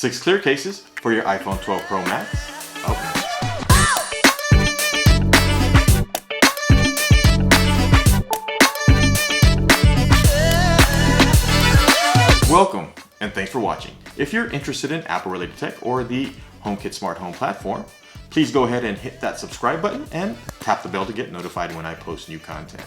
6 clear cases for your iPhone 12 Pro Max. Up next. Welcome and thanks for watching. If you're interested in Apple related tech or the HomeKit smart home platform, please go ahead and hit that subscribe button and tap the bell to get notified when I post new content.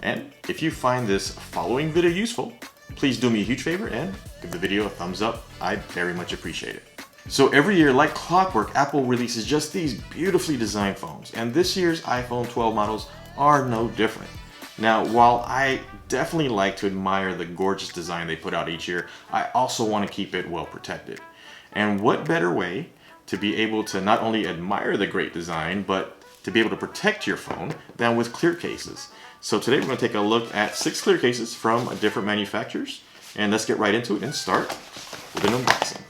And if you find this following video useful, please do me a huge favor and give the video a thumbs up. I'd very much appreciate it. So every year, like clockwork, Apple releases just these beautifully designed phones, and this year's iPhone 12 models are no different. Now, while I definitely like to admire the gorgeous design they put out each year, I also want to keep it well protected. And what better way to be able to not only admire the great design, but to be able to protect your phone than with clear cases. So today we're going to take a look at 6 clear cases from different manufacturers, and let's get right into it and start with an unboxing.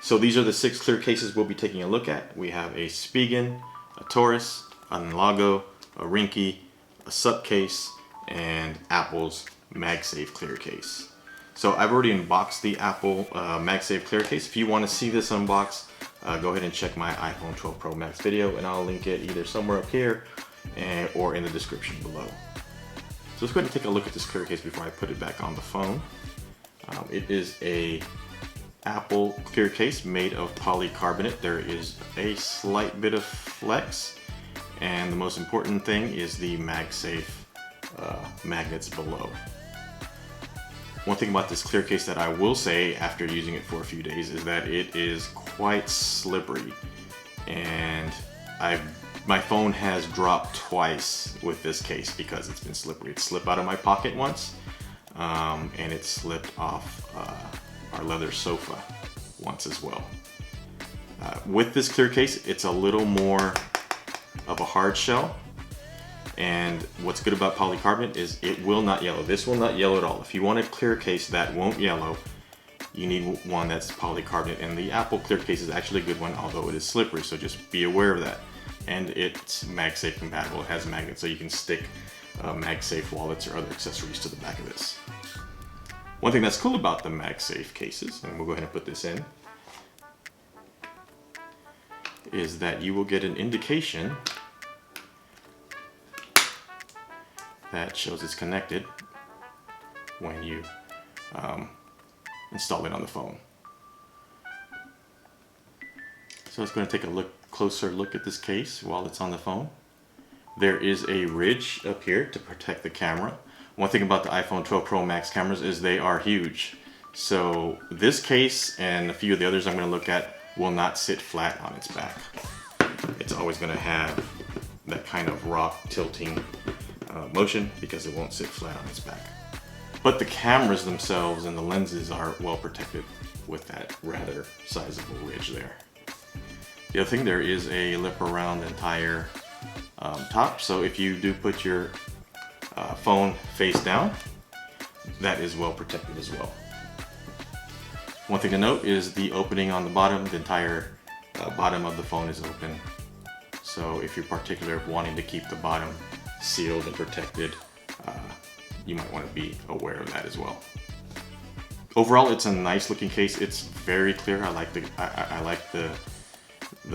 So these are the 6 clear cases we'll be taking a look at. We have a Spigen, a Torras, an Elago, a Ringke, a Supcase, and Apple's MagSafe clear case. So I've already unboxed the Apple MagSafe clear case. If you want to see this unboxed, go ahead and check my iPhone 12 Pro Max video, and I'll link it either somewhere up here or in the description below. So let's go ahead and take a look at this clear case before I put it back on the phone. It is a Apple clear case made of polycarbonate. There is a slight bit of flex, and the most important thing is the MagSafe magnets below. One thing about this clear case that I will say after using it for a few days is that it is quite slippery, and my phone has dropped twice with this case because it's been slippery. It slipped out of my pocket once, and it slipped off our leather sofa once as well. With this clear case, it's a little more of a hard shell, and what's good about polycarbonate is it will not yellow. This will not yellow at all. If you want a clear case that won't yellow, you need one that's polycarbonate, and the Apple clear case is actually a good one, although it is slippery, so just be aware of that. And it's MagSafe compatible. It has magnets, so you can stick MagSafe wallets or other accessories to the back of this. One thing that's cool about the MagSafe cases, and we'll go ahead and put this in, is that you will get an indication that shows it's connected when you install it on the phone. So let's go ahead and take a closer look at this case while it's on the phone. There is a ridge up here to protect the camera. One thing about the iPhone 12 Pro Max cameras is they are huge. So this case and a few of the others I'm going to look at will not sit flat on its back. It's always going to have that kind of rock tilting motion because it won't sit flat on its back. But the cameras themselves and the lenses are well protected with that rather sizable ridge there. The other thing, there is a lip around the entire top, so if you do put your phone face down, that is well protected as well. One thing to note is the opening on the bottom. The entire bottom of the phone is open, so if you're particular wanting to keep the bottom sealed and protected, you might want to be aware of that as well. Overall, it's a nice looking case. It's very clear. I like the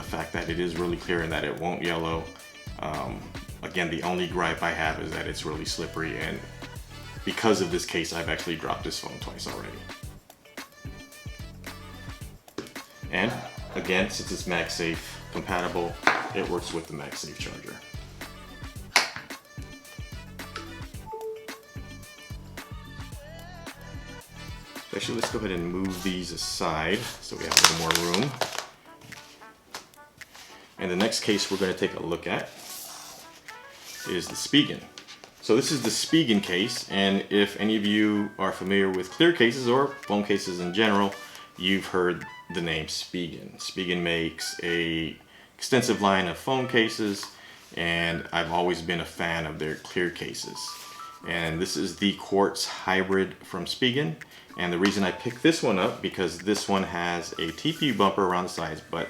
fact that it is really clear and that it won't yellow. Again, the only gripe I have is that it's really slippery, and because of this case, I've actually dropped this phone twice already. And again, since it's MagSafe compatible, it works with the MagSafe charger. Actually, let's go ahead and move these aside so we have a little more room. And the next case we're going to take a look at is the Spigen. So this is the Spigen case, and if any of you are familiar with clear cases or phone cases in general, you've heard the name Spigen. Spigen makes an extensive line of phone cases, and I've always been a fan of their clear cases. And this is the Quartz hybrid from Spigen, and the reason I picked this one up because this one has a TPU bumper around the sides, but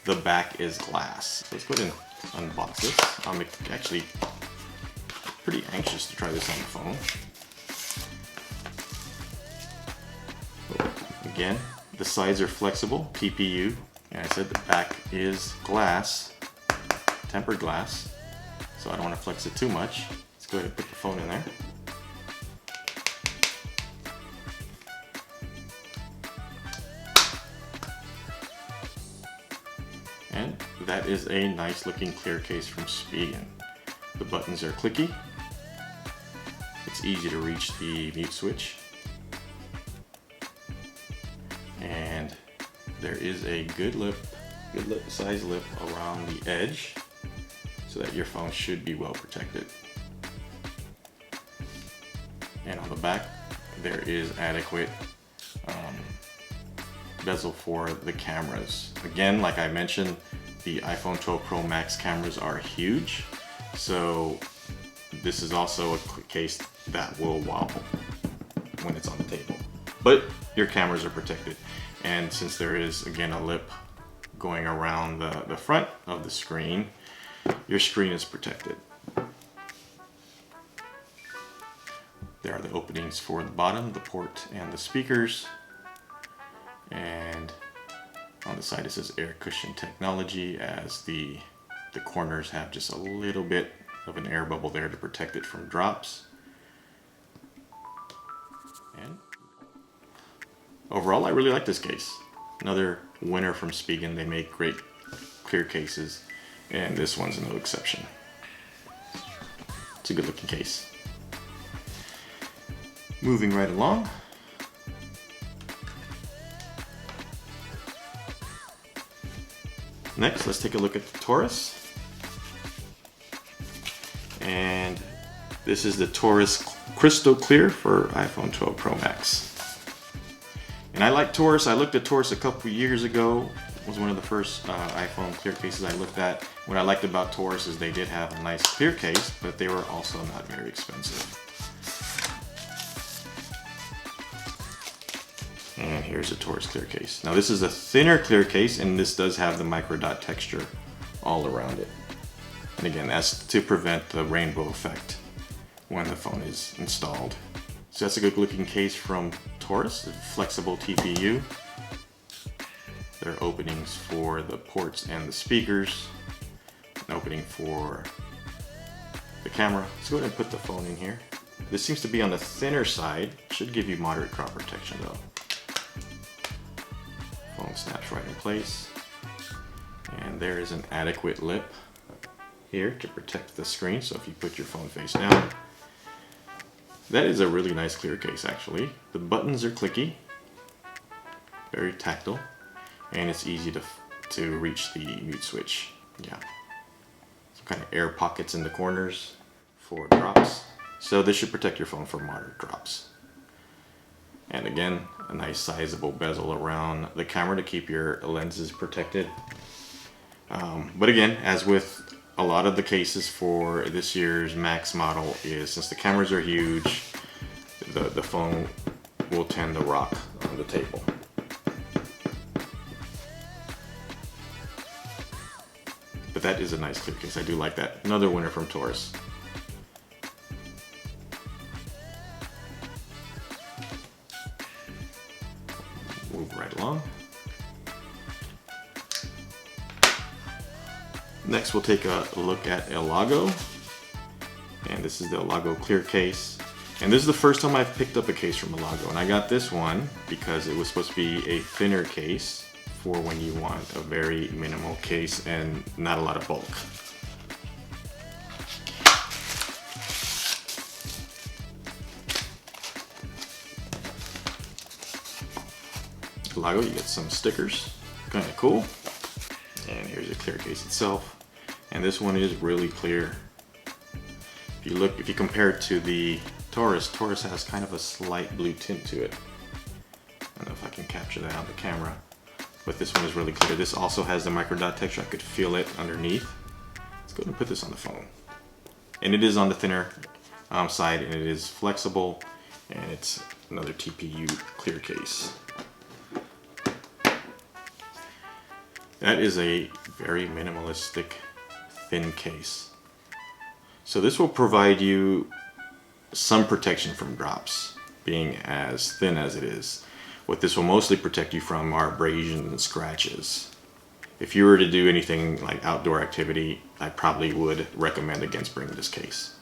the back is glass. Let's go ahead and unbox this. I'm actually pretty anxious to try this on the phone. Again, the sides are flexible, TPU, and I said the back is glass, tempered glass, so I don't want to flex it too much. Let's go ahead and put the phone in there. And that is a nice looking clear case from Spigen. The buttons are clicky. It's easy to reach the mute switch. And there is a good size lip around the edge so that your phone should be well protected. And on the back, there is adequate bezel for the cameras. Again, like I mentioned, the iPhone 12 Pro Max cameras are huge, so this is also a case that will wobble when it's on the table. But your cameras are protected, and since there is, again, a lip going around the front of the screen, your screen is protected. There are the openings for the bottom, the port, and the speakers. And on the side it says air cushion technology, as the corners have just a little bit of an air bubble there to protect it from drops. And overall, I really like this case. Another winner from Spigen. They make great clear cases, and this one's no exception. It's a good looking case. Moving right along. Next, let's take a look at the Torras. And this is the Torras Crystal Clear for iPhone 12 Pro Max. And I like Torras. I looked at Torras a couple years ago. It was one of the first iPhone clear cases I looked at. What I liked about Torras is they did have a nice clear case, but they were also not very expensive. And here's a Torras clear case. Now this is a thinner clear case, and this does have the micro dot texture all around it. And again, that's to prevent the rainbow effect when the phone is installed. So that's a good looking case from Torras, flexible TPU. There are openings for the ports and the speakers, an opening for the camera. Let's go ahead and put the phone in here. This seems to be on the thinner side, should give you moderate crop protection though. Phone snaps right in place, and there is an adequate lip here to protect the screen, so if you put your phone face down. That is a really nice clear case actually. The buttons are clicky, very tactile, and it's easy to reach the mute switch. Yeah, some kind of air pockets in the corners for drops, so this should protect your phone from moderate drops. And again, a nice sizable bezel around the camera to keep your lenses protected. But again, as with a lot of the cases for this year's Max model, is since the cameras are huge, the phone will tend to rock on the table. But that is a nice clear case. I do like that. Another winner from Torras. Move right along. Next, we'll take a look at Elago. And this is the Elago clear case. And this is the first time I've picked up a case from Elago. And I got this one because it was supposed to be a thinner case for when you want a very minimal case and not a lot of bulk. Elago, you get some stickers, kind of cool. And here's a clear case itself. And this one is really clear. If you compare it to the Torras has kind of a slight blue tint to it. I don't know if I can capture that on the camera, but this one is really clear. This also has the micro dot texture. I could feel it underneath. Let's go ahead and put this on the phone. And it is on the thinner side, and it is flexible, and it's another TPU clear case. That is a very minimalistic thin case. So this will provide you some protection from drops, being as thin as it is. What this will mostly protect you from are abrasions and scratches. If you were to do anything like outdoor activity, I probably would recommend against bringing this case.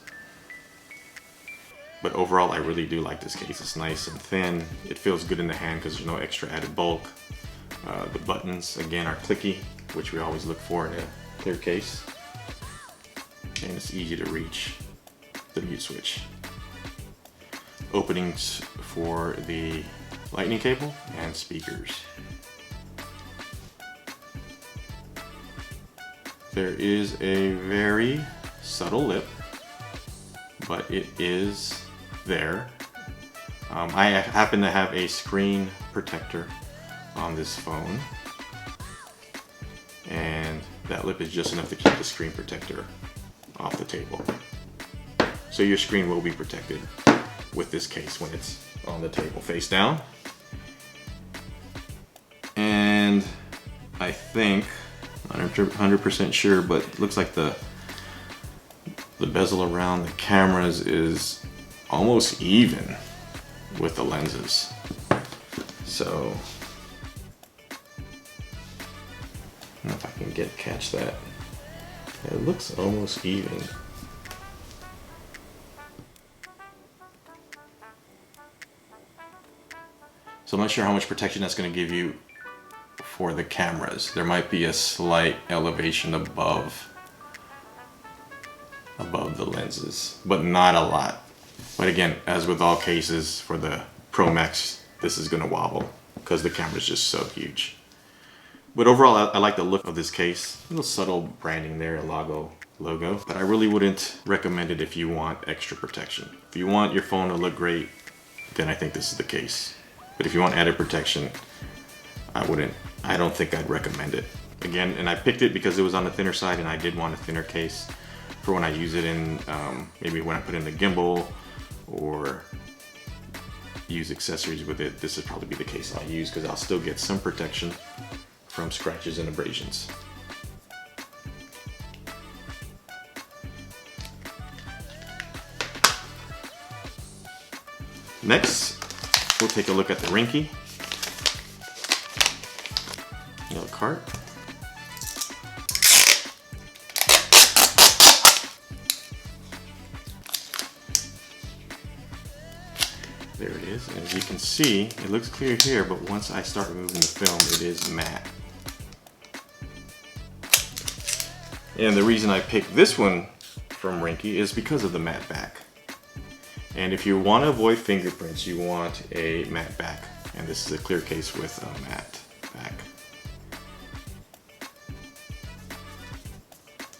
But overall, I really do like this case. It's nice and thin. It feels good in the hand because there's no extra added bulk. The buttons, again, are clicky, which we always look for in a clear case. And it's easy to reach the mute switch. Openings for the lightning cable and speakers. There is a very subtle lip, but it is there. I happen to have a screen protector on this phone, and that lip is just enough to keep the screen protector off the table. So your screen will be protected with this case when it's on the table face down. And I think, I'm not 100% sure, but it looks like the bezel around the cameras is almost even with the lenses. So, I don't know if I can catch that. It looks almost even. So I'm not sure how much protection that's going to give you for the cameras. There might be a slight elevation above the lenses, but not a lot. But again, as with all cases for the Pro Max, this is going to wobble because the camera is just so huge. But overall, I like the look of this case. A little subtle branding there, Elago logo. But I really wouldn't recommend it if you want extra protection. If you want your phone to look great, then I think this is the case. But if you want added protection, I don't think I'd recommend it. Again, and I picked it because it was on the thinner side and I did want a thinner case for when I use it in, maybe when I put in the gimbal or use accessories with it. This would probably be the case I'll use because I'll still get some protection from scratches and abrasions. Next, we'll take a look at the Ringke yellow cart. There it is, and as you can see, it looks clear here, but once I start removing the film, it is matte. And the reason I picked this one from Ringke is because of the matte back. And if you want to avoid fingerprints, you want a matte back. And this is a clear case with a matte back.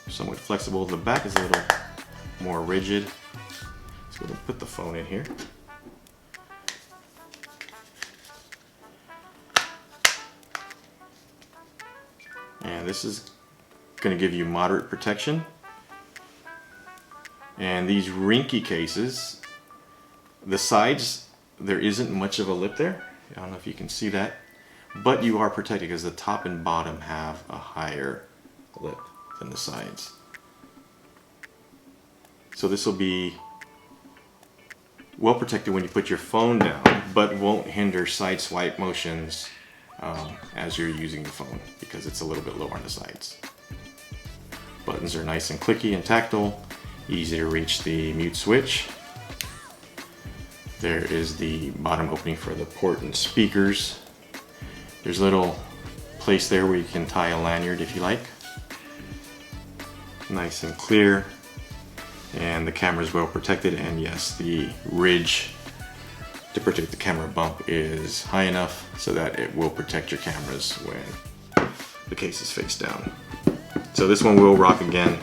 Somewhat flexible. The back is a little more rigid. So we're going to put the phone in here. And this is going to give you moderate protection. And these Ringke cases, the sides, there isn't much of a lip there. I don't know if you can see that, but you are protected because the top and bottom have a higher lip than the sides. So this will be well protected when you put your phone down, but won't hinder side swipe motions as you're using the phone because it's a little bit low on the sides. Buttons are nice and clicky and tactile, easy to reach the mute switch. There is the bottom opening for the port and speakers. There's a little place there where you can tie a lanyard if you like. Nice and clear. And the camera is well protected, and yes, the ridge to protect the camera bump is high enough so that it will protect your cameras when the case is face down. So this one will rock again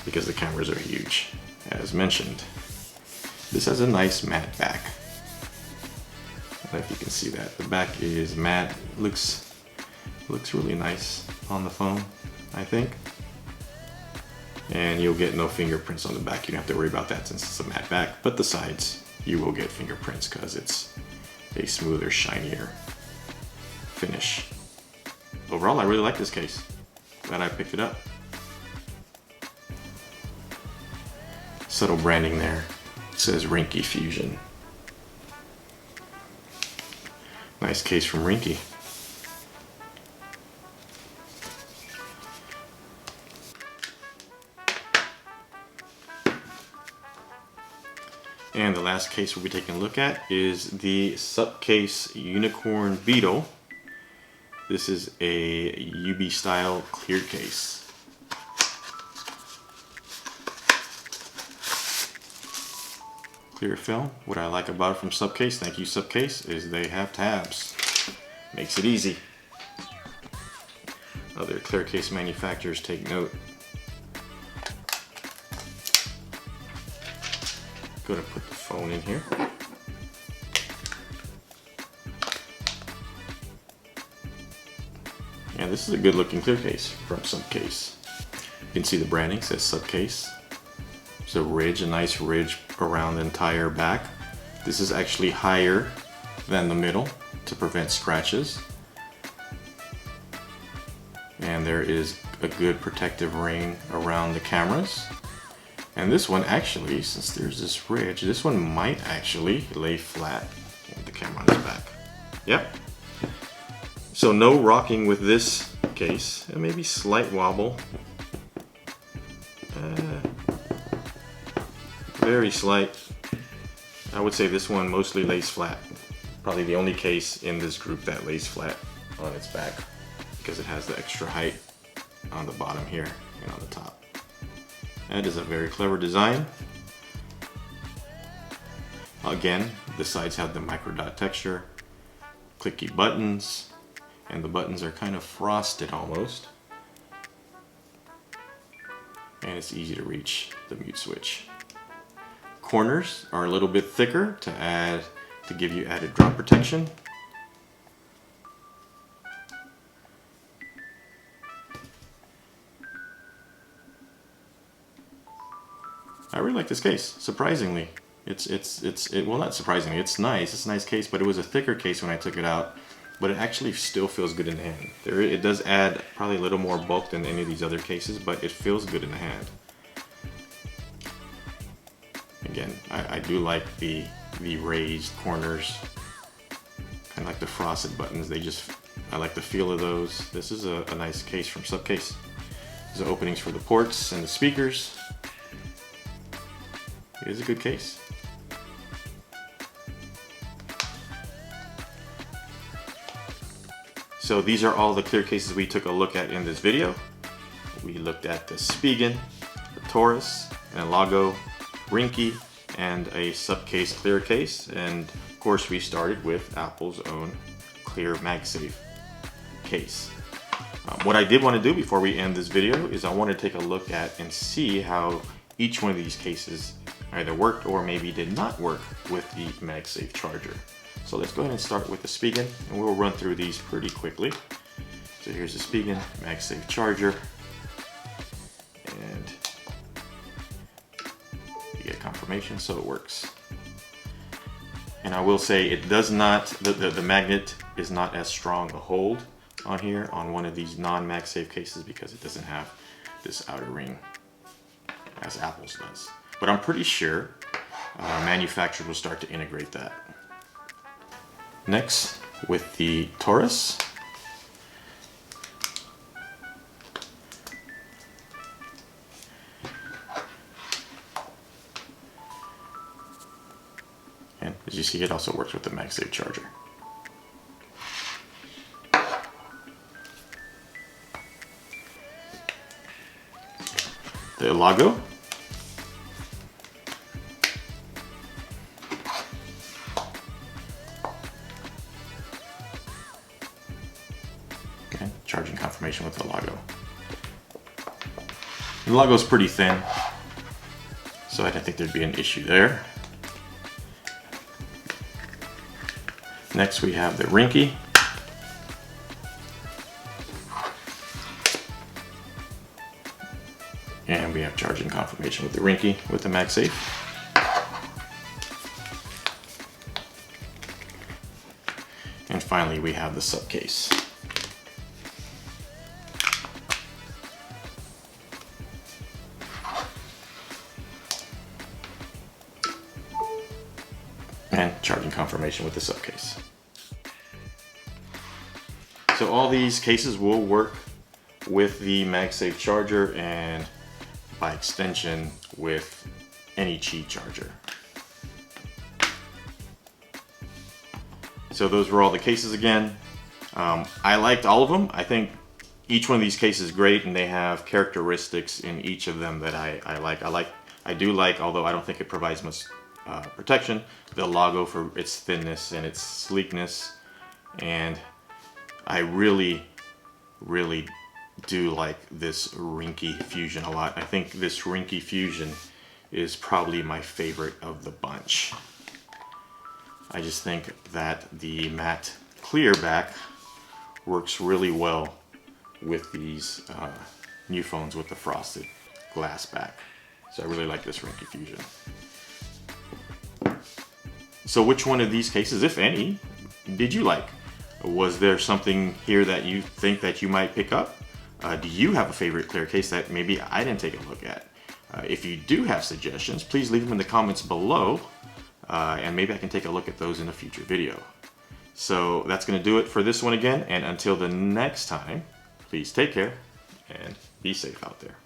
because the cameras are huge, as mentioned. This has a nice matte back. I don't know if you can see that. The back is matte. Looks really nice on the phone, I think. And you'll get no fingerprints on the back. You don't have to worry about that since it's a matte back. But the sides, you will get fingerprints because it's a smoother, shinier finish. Overall, I really like this case. Glad I picked it up. Subtle branding there. It says Ringke Fusion. Nice case from Ringke. And the last case we'll be taking a look at is the Supcase Unicorn Beetle. This is a UB Style clear case. Clear film. What I like about it from Supcase, thank you Supcase, is they have tabs. Makes it easy. Other clear case manufacturers take note. Gonna put the phone in here. And this is a good looking clear case from Supcase. You can see the branding says Supcase. There's a ridge, a nice ridge around the entire back. This is actually higher than the middle to prevent scratches. And there is a good protective ring around the cameras. And this one actually, since there's this ridge, this one might actually lay flat with the camera on its back. Yep. So no rocking with this case. And maybe slight wobble. Very slight. I would say this one mostly lays flat. Probably the only case in this group that lays flat on its back because it has the extra height on the bottom here and on the top. That is a very clever design. Again, the sides have the micro dot texture, clicky buttons, and the buttons are kind of frosted almost. And it's easy to reach the mute switch. Corners are a little bit thicker to give you added drop protection. I really like this case, surprisingly. Well, not surprisingly, it's nice. It's a nice case, but it was a thicker case when I took it out, but it actually still feels good in the hand. It does add probably a little more bulk than any of these other cases, but it feels good in the hand. Again, I do like the raised corners, kind of like the frosted buttons. I like the feel of those. This is a nice case from Supcase. There's the openings for the ports and the speakers. It is a good case. So these are all the clear cases we took a look at in this video. We looked at the Spigen, the Torras, an Elago, Ringke, and a Supcase clear case. And of course we started with Apple's own clear MagSafe case. What I did want to do before we end this video is I want to take a look at and see how each one of these cases either worked or maybe did not work with the MagSafe charger. So let's go ahead and start with the Spigen, and we'll run through these pretty quickly. So here's the Spigen MagSafe charger, and you get confirmation, so it works. And I will say it does not, the magnet is not as strong a hold on here on one of these non-MagSafe cases because it doesn't have this outer ring as Apple's does. But I'm pretty sure manufacturers will start to integrate that. Next, with the Torras. And as you see, it also works with the MagSafe charger. The Elago. Okay, charging confirmation with the Elago. The Elago is pretty thin, so I don't think there'd be an issue there. Next we have the Ringke. And we have charging confirmation with the Ringke with the MagSafe. And finally we have the Supcase. And charging confirmation with the Supcase. So all these cases will work with the MagSafe charger and by extension with any Qi charger. So those were all the cases again. I liked all of them. I think each one of these cases is great, and they have characteristics in each of them that I like. I do like, although I don't think it provides much protection, the Elago for its thinness and its sleekness. And I really do like this Ringke Fusion a lot. I think this Ringke Fusion is probably my favorite of the bunch. I just think that the matte clear back works really well with these new phones with the frosted glass back. So I really like this Ringke Fusion. So which one of these cases, if any, did you like? Was there something here that you think that you might pick up? Do you have a favorite clear case that maybe I didn't take a look at? If you do have suggestions, please leave them in the comments below, and maybe I can take a look at those in a future video. So that's going to do it for this one again, and until the next time, please take care and be safe out there.